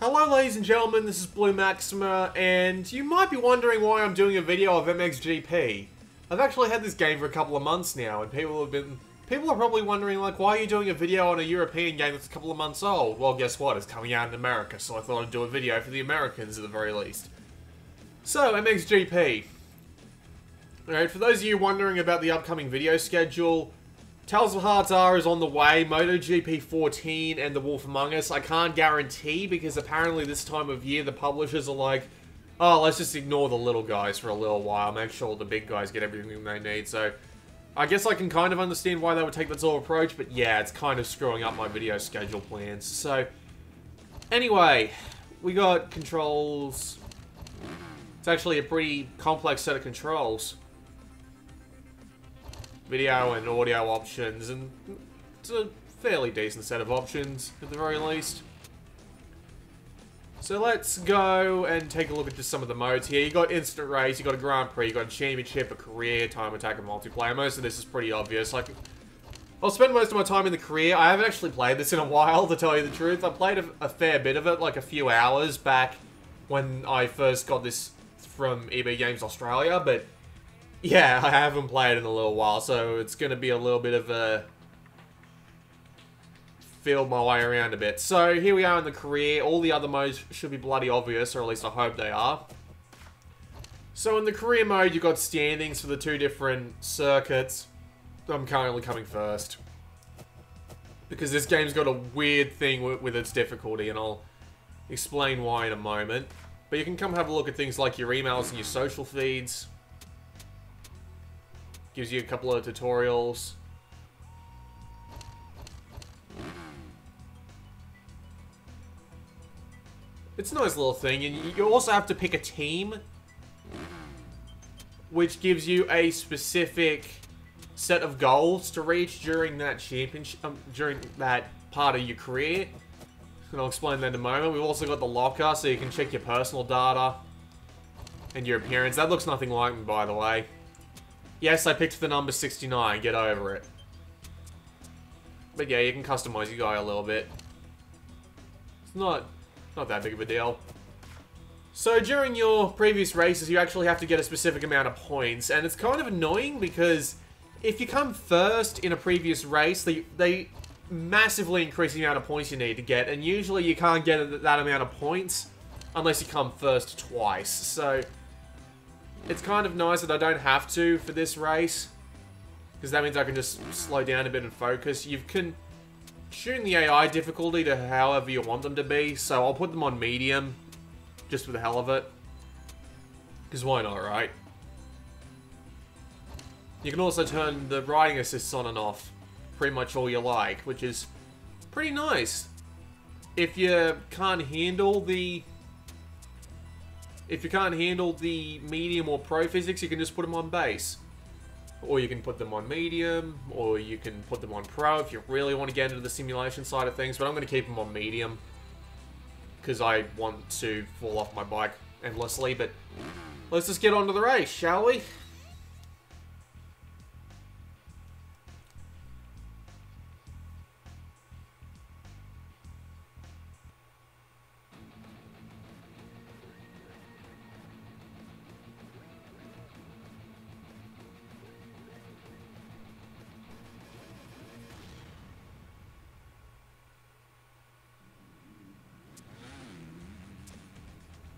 Hello ladies and gentlemen, this is Blue Maxima, and you might be wondering why I'm doing a video of MXGP. I've actually had this game for a couple of months now, and people are probably wondering, like, why are you doing a video on a European game that's a couple of months old? Well, guess what, it's coming out in America, so I thought I'd do a video for the Americans at the very least. So, MXGP. Alright, for those of you wondering about the upcoming video schedule, Tales of Hearts R is on the way, MotoGP 14 and The Wolf Among Us. I can't guarantee because apparently this time of year the publishers are like, oh, let's just ignore the little guys for a little while, make sure the big guys get everything they need. So I guess I can kind of understand why they would take that sort of approach, but yeah, it's kind of screwing up my video schedule plans. So anyway, we got controls. It's actually a pretty complex set of controls. Video and audio options, and it's a fairly decent set of options, at the very least. So let's go and take a look at just some of the modes here. You got Instant Race, you got a Grand Prix, you got a Championship, a Career, Time Attack, and Multiplayer. Most of this is pretty obvious. Like, I'll spend most of my time in the Career. I haven't actually played this in a while, to tell you the truth. I played a fair bit of it, like a few hours back when I first got this from EB Games Australia, but yeah, I haven't played in a little while, so it's going to be a little bit of a feel my way around a bit. So here we are in the Career. All the other modes should be bloody obvious, or at least I hope they are. So in the Career mode, you've got standings for the two different circuits. I'm currently coming first, because this game's got a weird thing with its difficulty, and I'll explain why in a moment. But you can come have a look at things like your emails and your social feeds. Gives you a couple of tutorials. It's a nice little thing, and you also have to pick a team, which gives you a specific set of goals to reach during that championship, during that part of your career. And I'll explain that in a moment. We've also got the locker, so you can check your personal data and your appearance. That looks nothing like me, by the way. Yes, I picked the number 69, get over it. But yeah, you can customize your guy a little bit. It's not that big of a deal. So during your previous races, you actually have to get a specific amount of points, and it's kind of annoying because if you come first in a previous race, they massively increase the amount of points you need to get, and usually you can't get that amount of points unless you come first twice. So it's kind of nice that I don't have to for this race, because that means I can just slow down a bit and focus. You can tune the AI difficulty to however you want them to be, so I'll put them on medium, just for the hell of it. Because why not, right? You can also turn the riding assists on and off pretty much all you like, which is pretty nice. If you can't handle the medium or pro physics, you can just put them on base. Or you can put them on medium, or you can put them on pro if you really want to get into the simulation side of things, but I'm going to keep them on medium because I want to fall off my bike endlessly. But let's just get on to the race, shall we?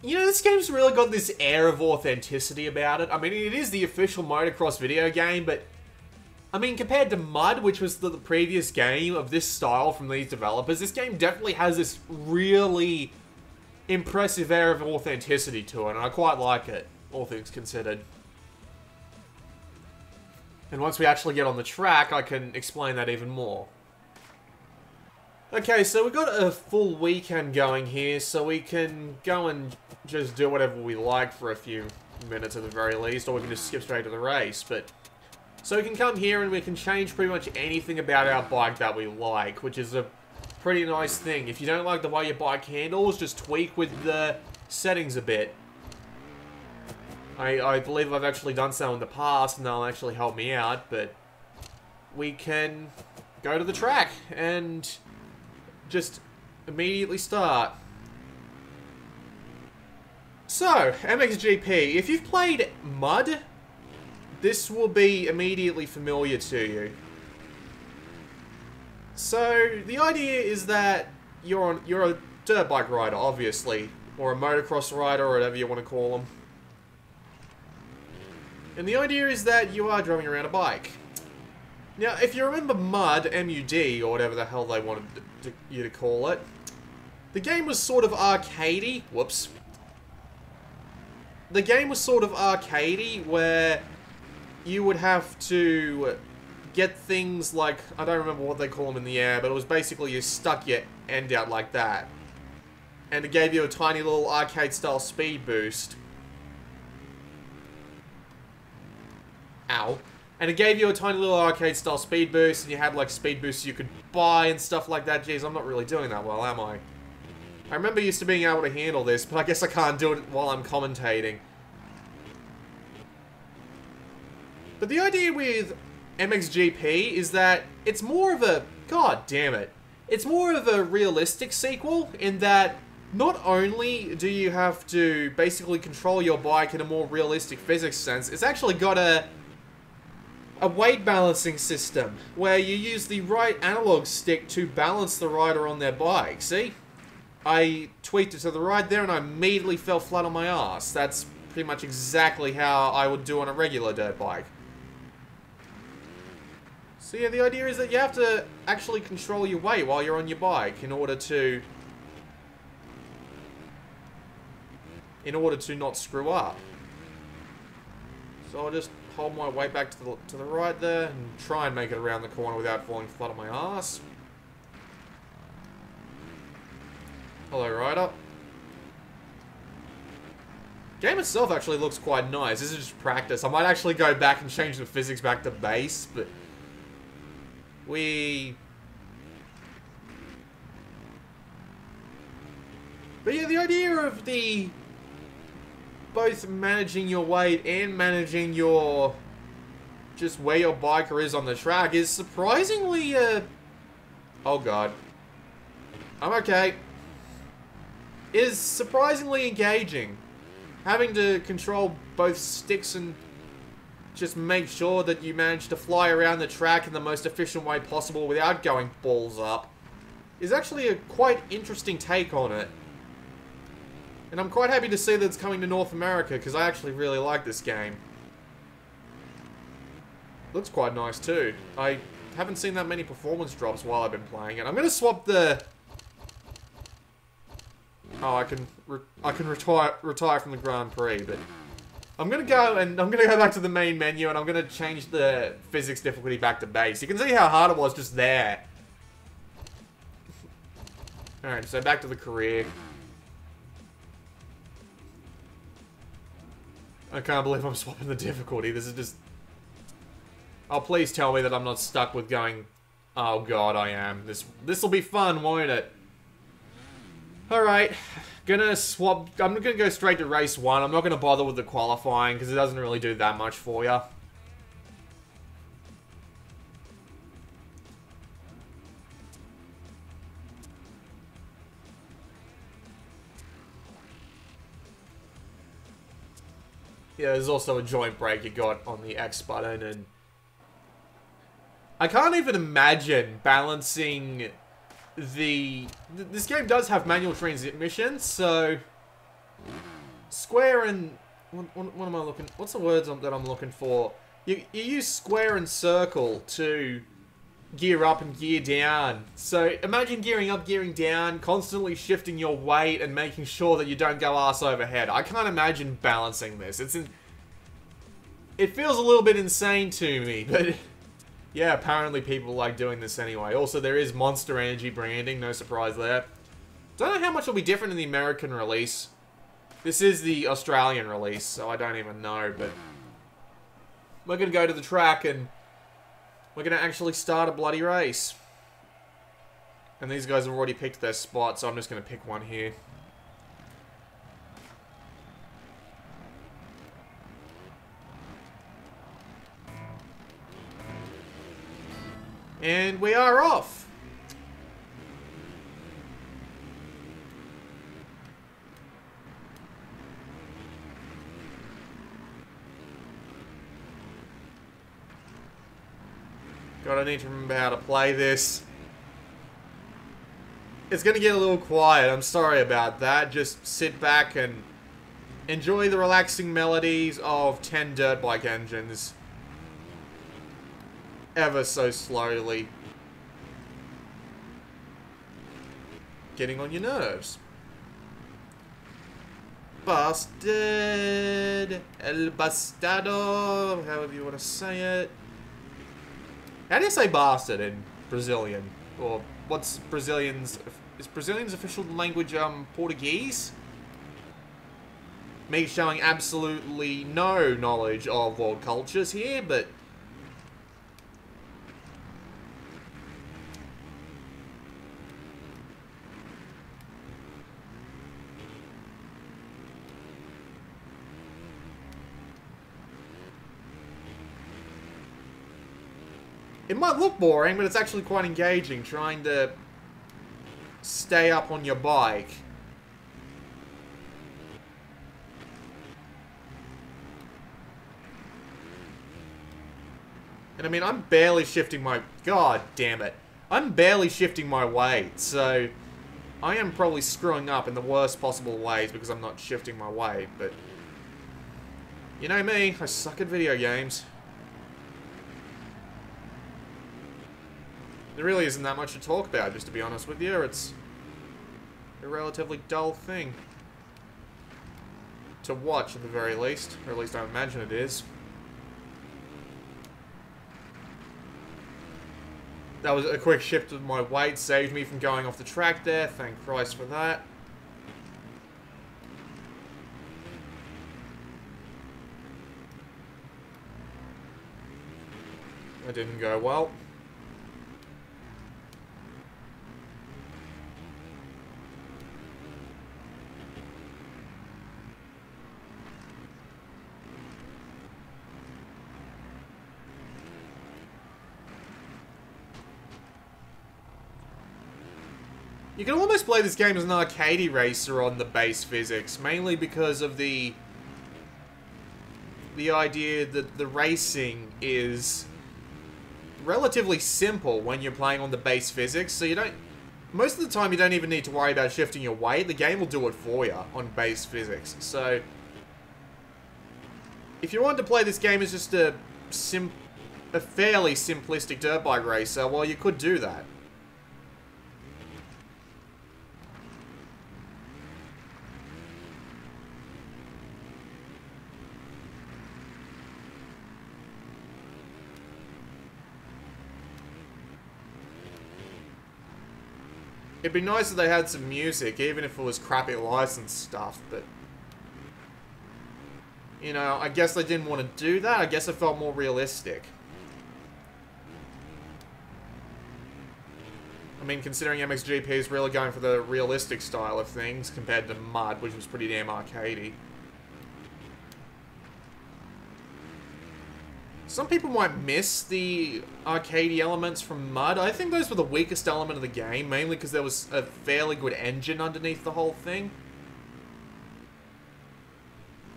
You know, this game's really got this air of authenticity about it. I mean, it is the official motocross video game, but I mean, compared to Mud, which was the previous game of this style from these developers, this game definitely has this really impressive air of authenticity to it, and I quite like it, all things considered. And once we actually get on the track, I can explain that even more. Okay, so we've got a full weekend going here, so we can go and just do whatever we like for a few minutes at the very least, or we can just skip straight to the race. But so we can come here and we can change pretty much anything about our bike that we like, which is a pretty nice thing. If you don't like the way your bike handles, just tweak with the settings a bit. I believe I've actually done so in the past, and they'll actually help me out, but we can go to the track and just immediately start. So, MXGP, if you've played Mud, this will be immediately familiar to you. So, the idea is that you're a dirt bike rider, obviously, or a motocross rider, or whatever you want to call them. And the idea is that you are driving around a bike. Now, if you remember Mud, M-U-D, or whatever the hell they wanted you to call it, the game was sort of arcadey. Whoops. The game was sort of arcadey, where you would have to get things like, I don't remember what they call them in the air, but it was basically you stuck your end out like that. And it gave you a tiny little arcade-style speed boost. Ow. And it gave you a tiny little arcade-style speed boost, and you had, like, speed boosts you could buy and stuff like that. Jeez, I'm not really doing that well, am I? I remember used to being able to handle this, but I guess I can't do it while I'm commentating. But the idea with MXGP is that it's more of a... God damn it. It's more of a realistic sequel in that not only do you have to basically control your bike in a more realistic physics sense, it's actually got a weight balancing system where you use the right analog stick to balance the rider on their bike. See? I tweaked it to the right there and I immediately fell flat on my ass. That's pretty much exactly how I would do on a regular dirt bike. So yeah, the idea is that you have to actually control your weight while you're on your bike in order to not screw up. So I'll just hold my weight back to the right there and try and make it around the corner without falling flat on my ass. Hello, rider. Game itself actually looks quite nice. This is just practice. I might actually go back and change the physics back to base, but But yeah, the idea of both managing your weight and managing your just where your biker is on the track is surprisingly oh god. I'm okay. Is surprisingly engaging. Having to control both sticks and just make sure that you manage to fly around the track in the most efficient way possible without going balls up is actually a quite interesting take on it. And I'm quite happy to see that it's coming to North America, because I actually really like this game. Looks quite nice too. I haven't seen that many performance drops while I've been playing it. I'm going to swap the... Oh, I can retire from the Grand Prix, but... I'm going to go back to the main menu, and I'm going to change the physics difficulty back to base. You can see how hard it was just there. Alright, so back to the career. I can't believe I'm swapping the difficulty. This is just... Oh, please tell me that I'm not stuck with going... Oh god, I am. This'll be fun, won't it? Alright. Gonna swap... I'm gonna go straight to race 1. I'm not gonna bother with the qualifying, because it doesn't really do that much for you. Yeah, there's also a joint brake you got on the X button, and... I can't even imagine balancing the... This game does have manual transmission, so... Square and... What am I looking... What's the words that I'm looking for? You use square and circle to gear up and gear down. So imagine gearing up, gearing down, constantly shifting your weight and making sure that you don't go ass over head. I can't imagine balancing this. It feels a little bit insane to me, but yeah, apparently people like doing this anyway. Also, there is Monster Energy branding, no surprise there. Don't know how much will be different in the American release. This is the Australian release, so I don't even know, but we're gonna go to the track and we're gonna actually start a bloody race. And these guys have already picked their spot, so I'm just gonna pick one here. And we are off. God, I need to remember how to play this. It's gonna get a little quiet, I'm sorry about that. Just sit back and enjoy the relaxing melodies of 10 dirt bike engines. Ever so slowly. Getting on your nerves. Bastard. El bastado. However you want to say it. How do you say bastard in Brazilian? Or what's Brazilian's... Is Brazilian's official language, Portuguese? Me showing absolutely no knowledge of world cultures here, but... It might look boring, but it's actually quite engaging, trying to stay up on your bike. And I mean, I'm barely shifting my... God damn it. I'm barely shifting my weight, so... I am probably screwing up in the worst possible ways because I'm not shifting my weight, but... You know me, I suck at video games. There really isn't that much to talk about, just to be honest with you. It's a relatively dull thing to watch, at the very least. Or at least I imagine it is. That was a quick shift of my weight, saved me from going off the track there. Thank Christ for that. That didn't go well. You can almost play this game as an arcadey racer on the base physics, mainly because of the idea that the racing is relatively simple when you're playing on the base physics, so you don't... Most of the time you don't even need to worry about shifting your weight, the game will do it for you on base physics, so... If you want to play this game as just a fairly simplistic dirt bike racer, well, you could do that. It'd be nice if they had some music, even if it was crappy licensed stuff, but... You know, I guess they didn't want to do that. I guess it felt more realistic. I mean, considering MXGP is really going for the realistic style of things, compared to Mud, which was pretty damn arcadey. Some people might miss the arcadey elements from Mud. I think those were the weakest element of the game, mainly because there was a fairly good engine underneath the whole thing.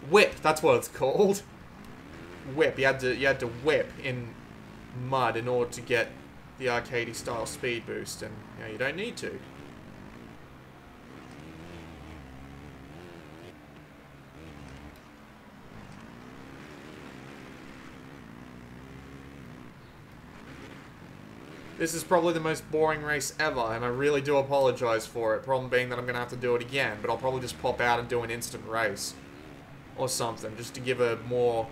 Whip, that's what it's called. Whip, you had to whip in Mud in order to get the arcadey style speed boost, and you know, you don't need to. This is probably the most boring race ever, and I really do apologize for it. Problem being that I'm going to have to do it again, but I'll probably just pop out and do an instant race. Or something, just to give a more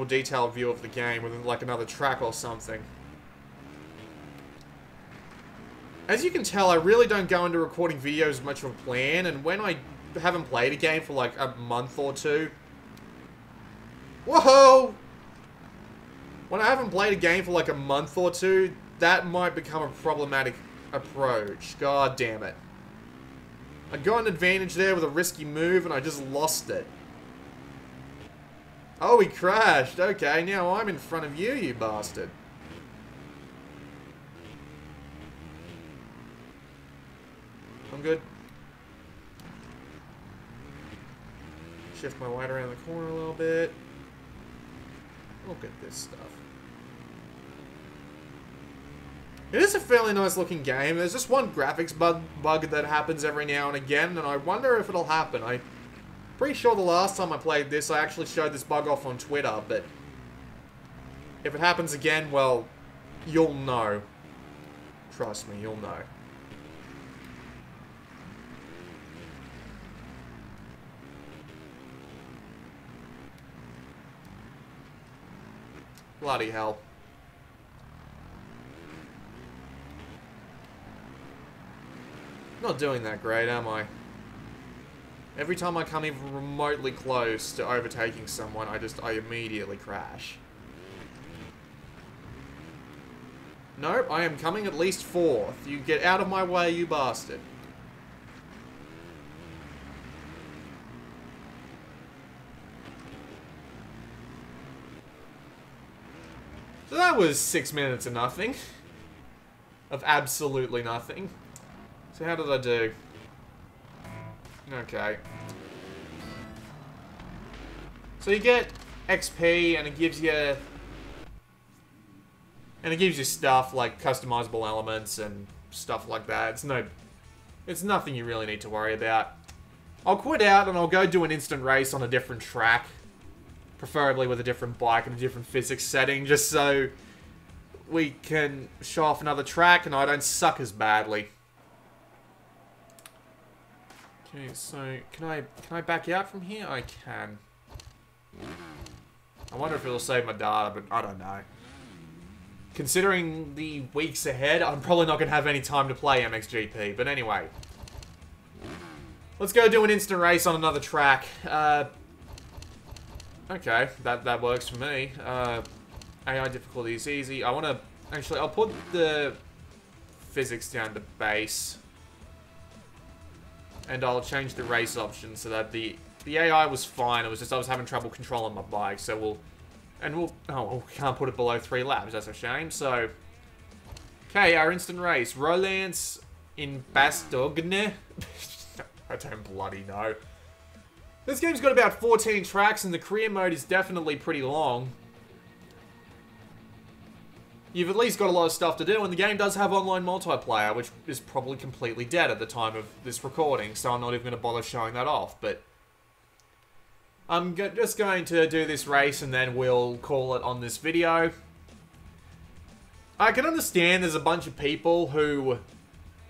detailed view of the game with like another track or something. As you can tell, I really don't go into recording videos with much of a plan, and when I haven't played a game for like a month or two... Whoa! When I haven't played a game for like a month or two, that might become a problematic approach. God damn it. I got an advantage there with a risky move and I just lost it. Oh, he crashed. Okay, now I'm in front of you, you bastard. I'm good. Shift my weight around the corner a little bit. Look at this stuff. It is a fairly nice looking game. There's just one graphics bug that happens every now and again, and I wonder if it'll happen. I'm pretty sure the last time I played this, I actually showed this bug off on Twitter, but if it happens again, well, you'll know. Trust me, you'll know. Bloody hell. Not doing that great, am I? Every time I come even remotely close to overtaking someone, I immediately crash. Nope, I am coming at least 4th. You get out of my way, you bastard. So that was 6 minutes of nothing. Of absolutely nothing. So how did I do? Okay. So you get XP and it gives you... And it gives you stuff like customizable elements and stuff like that. It's nothing you really need to worry about. I'll quit out and I'll go do an instant race on a different track. Preferably with a different bike and a different physics setting, just so we can show off another track and I don't suck as badly. Okay, so can I back out from here? I can. I wonder if it'll save my data, but I don't know. Considering the weeks ahead, I'm probably not going to have any time to play MXGP. But anyway. Let's go do an instant race on another track. Okay, that works for me. AI difficulty is easy. I want to... Actually, I'll put the physics down to base. And I'll change the race option so that the AI was fine. It was just I was having trouble controlling my bike. So we'll... Oh, we can't put it below 3 laps. That's a shame. So... Okay, our instant race. Rolance in Bastogne. I don't bloody know. This game's got about 14 tracks, and the career mode is definitely pretty long. You've at least got a lot of stuff to do, and the game does have online multiplayer, which is probably completely dead at the time of this recording, so I'm not even going to bother showing that off, but... I'm just going to do this race, and then we'll call it on this video. I can understand there's a bunch of people who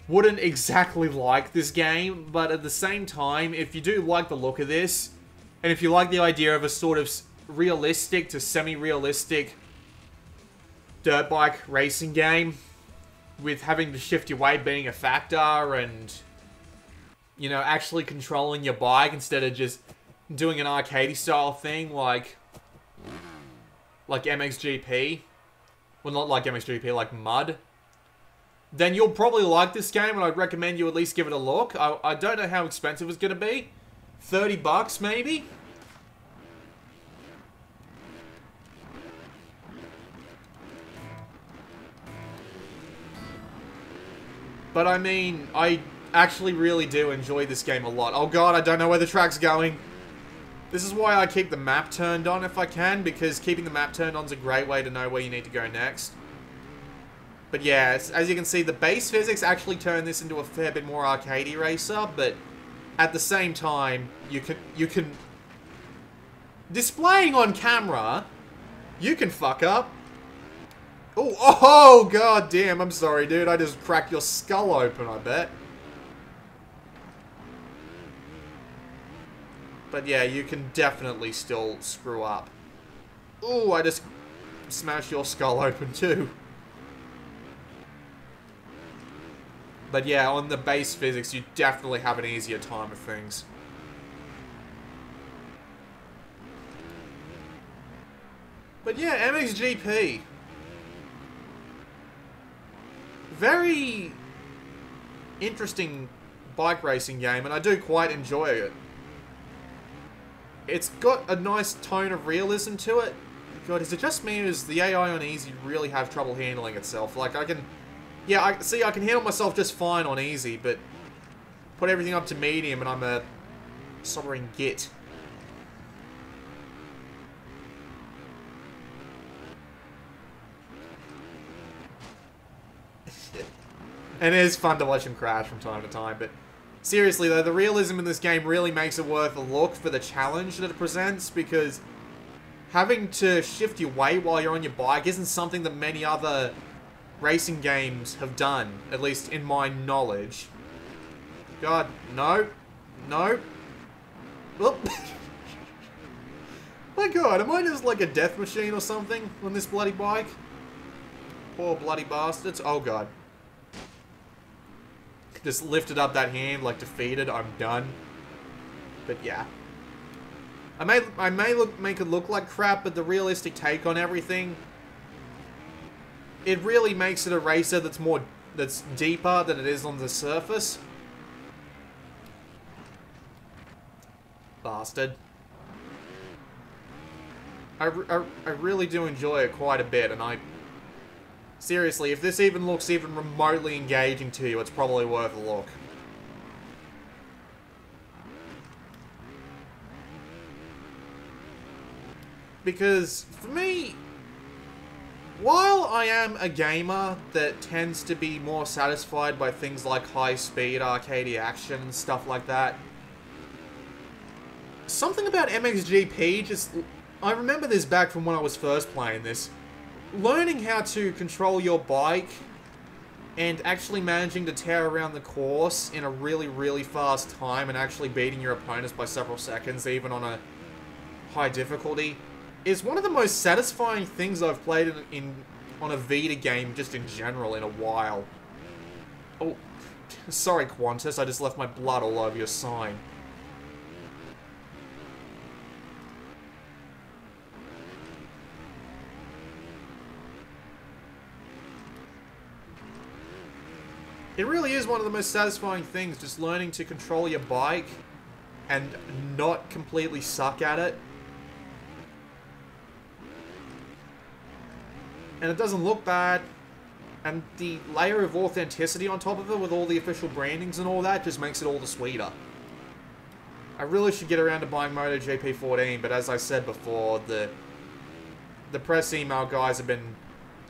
wouldn't exactly like this game, but at the same time, if you do like the look of this, and if you like the idea of a sort of realistic to semi-realistic dirt bike racing game, with having to shift your weight being a factor, and, you know, actually controlling your bike instead of just doing an arcadey style thing like MXGP, well, not like MXGP, like Mud, then you'll probably like this game, and I'd recommend you at least give it a look. I don't know how expensive it's going to be. 30 bucks, maybe? But I mean, I actually really do enjoy this game a lot. Oh god, I don't know where the track's going. This is why I keep the map turned on if I can, because keeping the map turned on is a great way to know where you need to go next. But yeah, as you can see, the base physics actually turn this into a fair bit more arcadey racer, but at the same time, you can... Displaying on camera, you can fuck up. Oh, god damn, I'm sorry, dude. I just cracked your skull open, I bet. But yeah, you can definitely still screw up. Ooh, I just smashed your skull open too. But yeah, on the base physics, you definitely have an easier time of things. But yeah, MXGP. Very interesting bike racing game, and I do quite enjoy it. It's got a nice tone of realism to it. God, is it just me or does the AI on easy really have trouble handling itself? Like, I can... Yeah, I can handle myself just fine on easy, but put everything up to medium and I'm a sovereign git. And it is fun to watch him crash from time to time, but seriously though, the realism in this game really makes it worth a look for the challenge that it presents, because having to shift your weight while you're on your bike isn't something that many other racing games have done, at least in my knowledge. God, no. No. Oop. My god, am I just like a death machine or something on this bloody bike? Poor bloody bastards. Oh god. Just lifted up that hand like defeated, I'm done. But yeah. I may make it look like crap, but the realistic take on everything, it really makes it a racer that's deeper than it is on the surface. Bastard. I really do enjoy it quite a bit, and seriously, if this even looks even remotely engaging to you, it's probably worth a look. Because, for me, while I am a gamer that tends to be more satisfied by things like high-speed arcade action and stuff like that, something about MXGP just... I remember this back from when I was first playing this. Learning how to control your bike and actually managing to tear around the course in a really, really fast time and actually beating your opponents by several seconds, even on a high difficulty, is one of the most satisfying things I've played on a Vita game just in general in a while. Oh, sorry Qantas, I just left my blood all over your sign. It really is one of the most satisfying things, just learning to control your bike and not completely suck at it. And it doesn't look bad. And the layer of authenticity on top of it with all the official brandings and all that just makes it all the sweeter. I really should get around to buying MotoGP 14, but as I said before, the press email guys have been...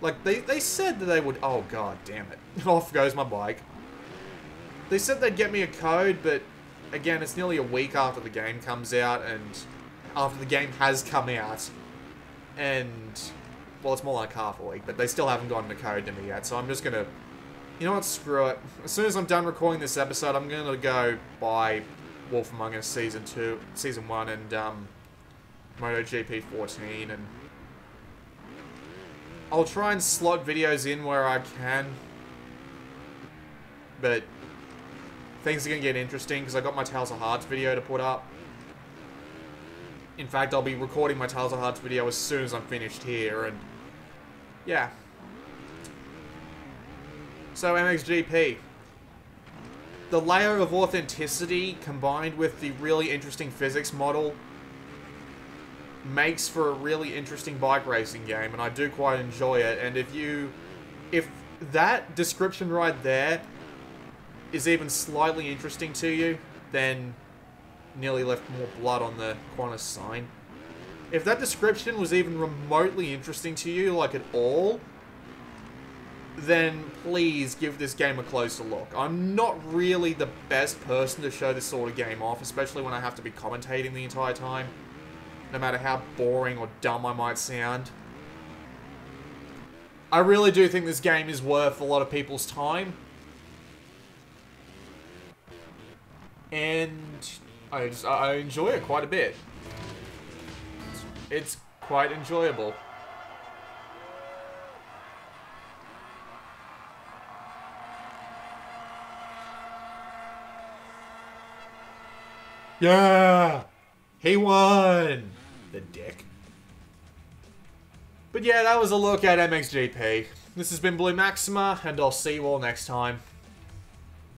Like, they said that they would... Oh, god damn it. Off goes my bike. They said they'd get me a code, but again, it's nearly a week after the game comes out, and after the game has come out. And, well, it's more like half a week, but they still haven't gotten a code to me yet, so I'm just gonna... You know what, screw it. As soon as I'm done recording this episode, I'm gonna go buy Wolf Among Us Season 1 and, MotoGP 14, and... I'll try and slot videos in where I can, but things are going to get interesting because I got my Tales of Hearts video to put up. In fact, I'll be recording my Tales of Hearts video as soon as I'm finished here, and yeah. So, MXGP. The layer of authenticity combined with the really interesting physics model makes for a really interesting bike racing game, and I do quite enjoy it. And if that description right there is even slightly interesting to you, then nearly left more blood on the Qantas sign. If that description was even remotely interesting to you, like at all, then please give this game a closer look. I'm not really the best person to show this sort of game off, especially when I have to be commentating the entire time. No matter how boring or dumb I might sound. I really do think this game is worth a lot of people's time. And I enjoy it quite a bit. It's quite enjoyable. Yeah! He won! The dick. But yeah, that was a look at MXGP. This has been Blue Maxima, and I'll see you all next time.